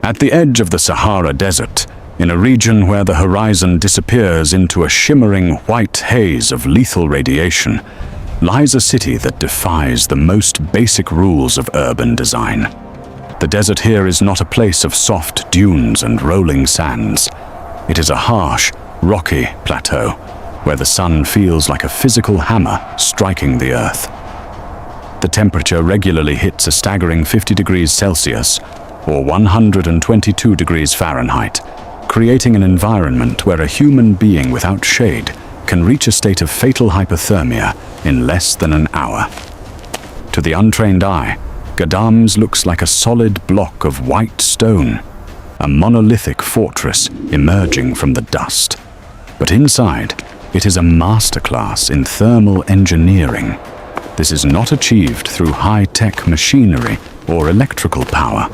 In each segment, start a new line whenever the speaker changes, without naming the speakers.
At the edge of the Sahara Desert, in a region where the horizon disappears into a shimmering white haze of lethal radiation, lies a city that defies the most basic rules of urban design. The desert here is not a place of soft dunes and rolling sands. It is a harsh, rocky plateau, where the sun feels like a physical hammer striking the earth. The temperature regularly hits a staggering 50 degrees Celsius, or 122 degrees Fahrenheit, creating an environment where a human being without shade can reach a state of fatal hypothermia in less than an hour. To the untrained eye, Ghadames looks like a solid block of white stone, a monolithic fortress emerging from the dust. But inside, it is a masterclass in thermal engineering. This is not achieved through high-tech machinery or electrical power.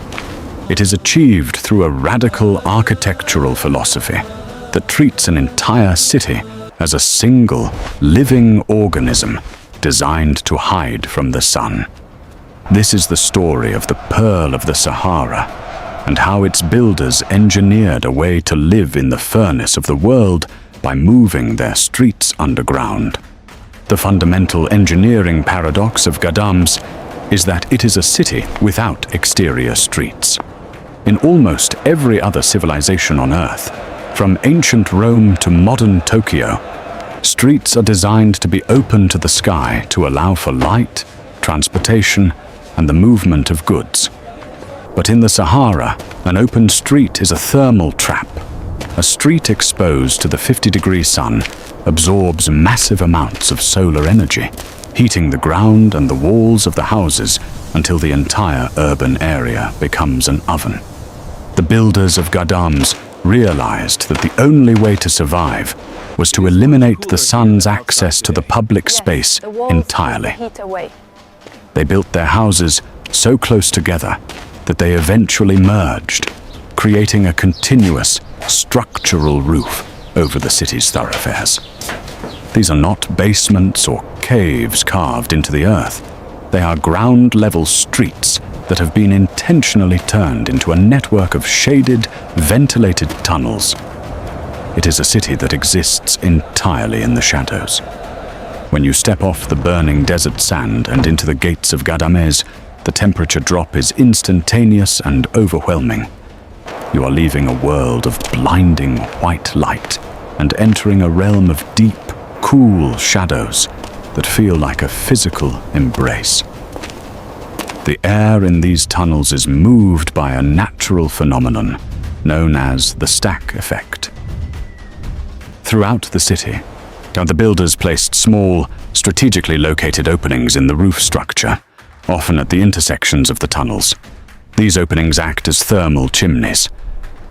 It is achieved through a radical architectural philosophy that treats an entire city as a single, living organism designed to hide from the sun. This is the story of the Pearl of the Sahara, and how its builders engineered a way to live in the furnace of the world by moving their streets underground. The fundamental engineering paradox of Ghadames is that it is a city without exterior streets. In almost every other civilization on Earth, from ancient Rome to modern Tokyo, streets are designed to be open to the sky to allow for light, transportation, and the movement of goods. But in the Sahara, an open street is a thermal trap. A street exposed to the 50-degree sun absorbs massive amounts of solar energy, heating the ground and the walls of the houses until the entire urban area becomes an oven. The builders of Ghadames realized that the only way to survive was to eliminate the sun's access to the public space entirely. They built their houses so close together that they eventually merged, creating a continuous, structural roof over the city's thoroughfares. These are not basements or caves carved into the earth. They are ground-level streets that have been intentionally turned into a network of shaded, ventilated tunnels. It is a city that exists entirely in the shadows. When you step off the burning desert sand and into the gates of Ghadames, the temperature drop is instantaneous and overwhelming. You are leaving a world of blinding white light and entering a realm of deep, cool shadows that feel like a physical embrace. The air in these tunnels is moved by a natural phenomenon known as the stack effect. Throughout the city, the builders placed small, strategically located openings in the roof structure, often at the intersections of the tunnels. These openings act as thermal chimneys.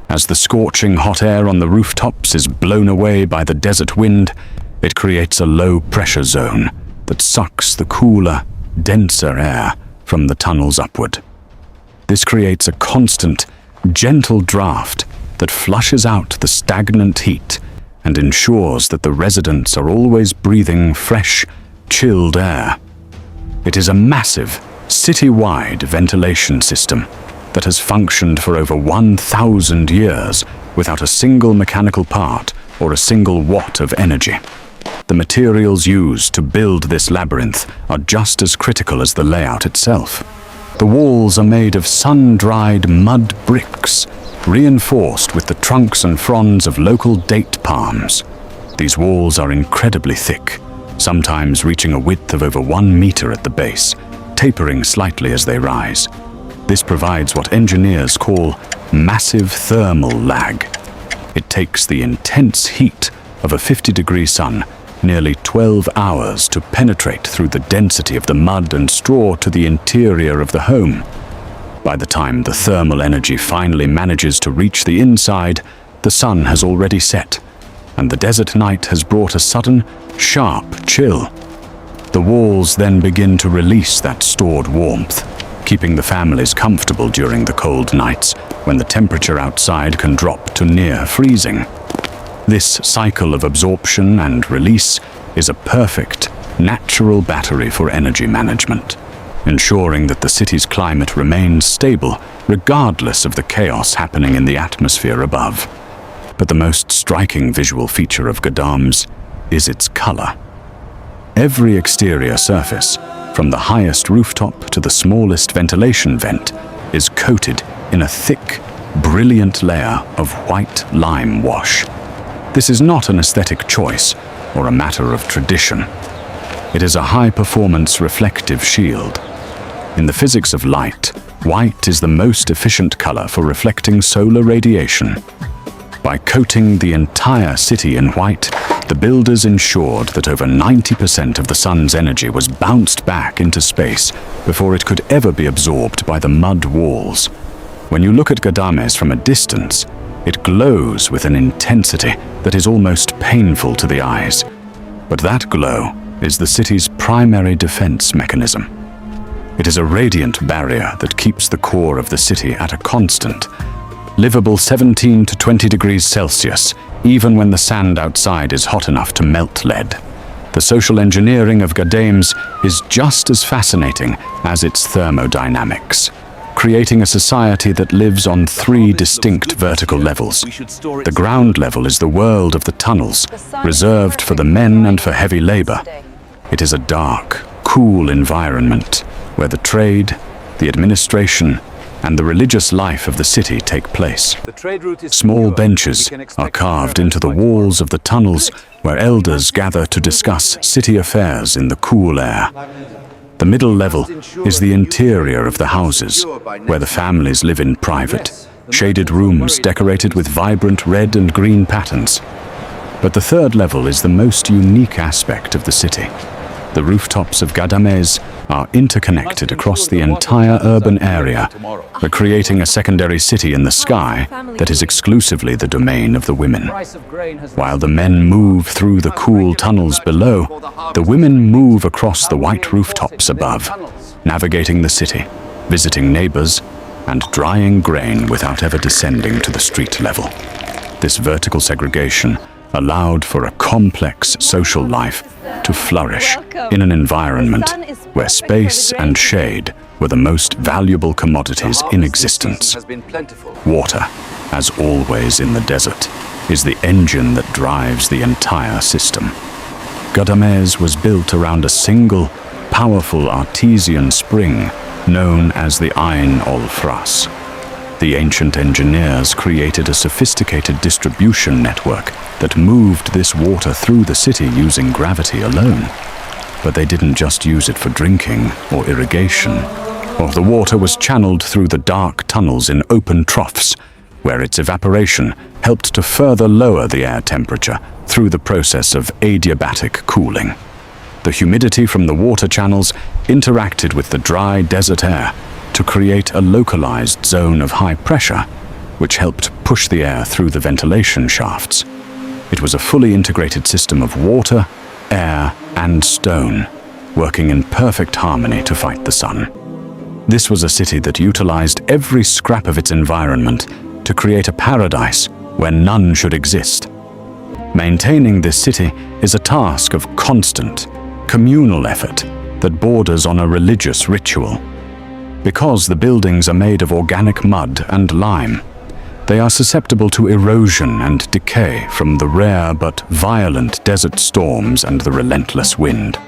As the scorching hot air on the rooftops is blown away by the desert wind, it creates a low-pressure zone that sucks the cooler, denser air from the tunnels upward. This creates a constant, gentle draft that flushes out the stagnant heat and ensures that the residents are always breathing fresh, chilled air. It is a massive, city-wide ventilation system that has functioned for over 1,000 years without a single mechanical part or a single watt of energy. The materials used to build this labyrinth are just as critical as the layout itself. The walls are made of sun-dried mud bricks, reinforced with the trunks and fronds of local date palms. These walls are incredibly thick, sometimes reaching a width of over 1 meter at the base, tapering slightly as they rise. This provides what engineers call massive thermal lag. It takes the intense heat of a 50-degree sun nearly 12 hours to penetrate through the density of the mud and straw to the interior of the home. By the time the thermal energy finally manages to reach the inside, the sun has already set, and the desert night has brought a sudden, sharp chill. The walls then begin to release that stored warmth, keeping the families comfortable during the cold nights when the temperature outside can drop to near freezing. This cycle of absorption and release is a perfect, natural battery for energy management, ensuring that the city's climate remains stable regardless of the chaos happening in the atmosphere above. But the most striking visual feature of Ghadames is its color. Every exterior surface, from the highest rooftop to the smallest ventilation vent, is coated in a thick, brilliant layer of white lime wash. This is not an aesthetic choice or a matter of tradition. It is a high-performance reflective shield. In the physics of light, white is the most efficient color for reflecting solar radiation. By coating the entire city in white, the builders ensured that over 90% of the sun's energy was bounced back into space before it could ever be absorbed by the mud walls. When you look at Ghadames from a distance, it glows with an intensity that is almost painful to the eyes. But that glow is the city's primary defense mechanism. It is a radiant barrier that keeps the core of the city at a constant, livable 17 to 20 degrees Celsius, even when the sand outside is hot enough to melt lead. The social engineering of Ghadames is just as fascinating as its thermodynamics, creating a society that lives on three distinct vertical levels. The ground level is the world of the tunnels, reserved for the men and for heavy labor. It is a dark, cool environment where the trade, the administration, and the religious life of the city take place. Small benches are carved into the walls of the tunnels where elders gather to discuss city affairs in the cool air. The middle level is the interior of the houses, where the families live in private, shaded rooms decorated with vibrant red and green patterns. But the third level is the most unique aspect of the city. The rooftops of Ghadames are interconnected across the entire urban area, creating a secondary city in the sky that is exclusively the domain of the women. While the men move through the cool tunnels below, the women move across the white rooftops above, navigating the city, visiting neighbors, and drying grain without ever descending to the street level. This vertical segregation allowed for a complex social life to flourish in an environment where space and shade were the most valuable commodities in existence. Water, as always in the desert, is the engine that drives the entire system. Ghadames was built around a single, powerful artesian spring known as the Ain ol-Fras. The ancient engineers created a sophisticated distribution network that moved this water through the city using gravity alone. But they didn't just use it for drinking or irrigation. The water was channeled through the dark tunnels in open troughs, where its evaporation helped to further lower the air temperature through the process of adiabatic cooling. The humidity from the water channels interacted with the dry desert air to create a localized zone of high pressure, which helped push the air through the ventilation shafts. It was a fully integrated system of water, air, and stone, working in perfect harmony to fight the sun. This was a city that utilized every scrap of its environment to create a paradise where none should exist. Maintaining this city is a task of constant, communal effort that borders on a religious ritual. Because the buildings are made of organic mud and lime, they are susceptible to erosion and decay from the rare but violent desert storms and the relentless wind.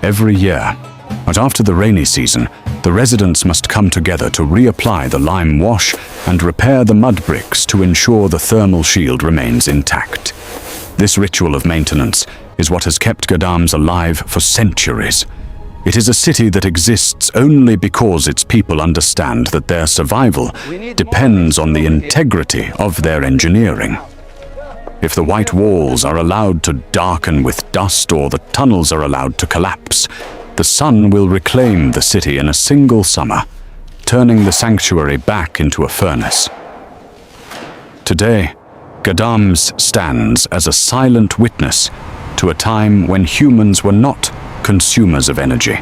Every year, but after the rainy season, the residents must come together to reapply the lime wash and repair the mud bricks to ensure the thermal shield remains intact. This ritual of maintenance is what has kept Ghadames alive for centuries. It is a city that exists only because its people understand that their survival depends on the integrity of their engineering. If the white walls are allowed to darken with dust or the tunnels are allowed to collapse, the sun will reclaim the city in a single summer, turning the sanctuary back into a furnace. Today, Ghadames stands as a silent witness to a time when humans were not consumers of energy,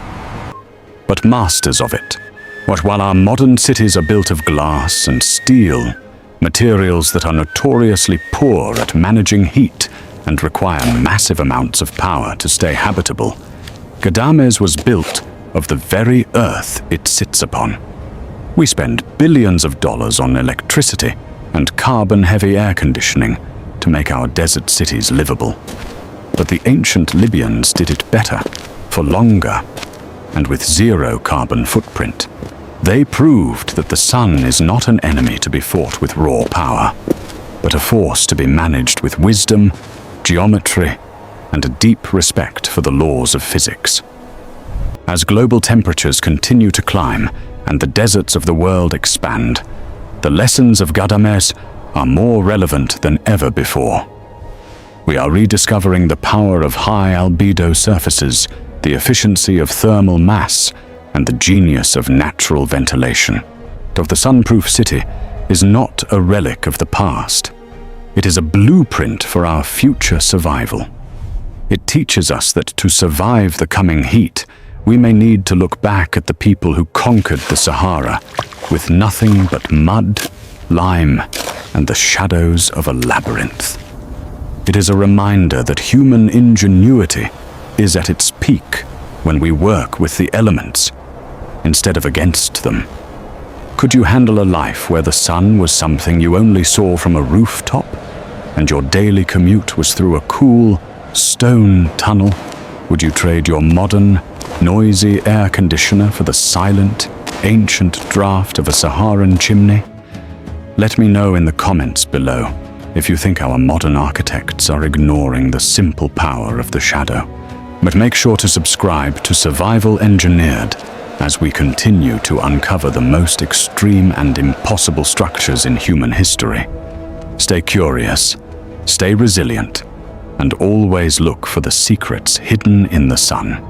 but masters of it. While our modern cities are built of glass and steel, materials that are notoriously poor at managing heat and require massive amounts of power to stay habitable, Ghadames was built of the very earth it sits upon. We spend billions of dollars on electricity and carbon-heavy air conditioning to make our desert cities livable. But the ancient Libyans did it better, for longer, and with zero carbon footprint. They proved that the sun is not an enemy to be fought with raw power, but a force to be managed with wisdom, geometry, and a deep respect for the laws of physics. As global temperatures continue to climb and the deserts of the world expand, the lessons of Ghadames are more relevant than ever before. We are rediscovering the power of high albedo surfaces, the efficiency of thermal mass, and the genius of natural ventilation. The sunproof city is not a relic of the past. It is a blueprint for our future survival. It teaches us that to survive the coming heat, we may need to look back at the people who conquered the Sahara with nothing but mud, lime, and the shadows of a labyrinth. It is a reminder that human ingenuity is at its peak when we work with the elements instead of against them. Could you handle a life where the sun was something you only saw from a rooftop, and your daily commute was through a cool, stone tunnel? Would you trade your modern, noisy air conditioner for the silent, ancient draft of a Saharan chimney? Let me know in the comments below if you think our modern architects are ignoring the simple power of the shadow. But make sure to subscribe to Survival Engineered as we continue to uncover the most extreme and impossible structures in human history. Stay curious, stay resilient, and always look for the secrets hidden in the sun.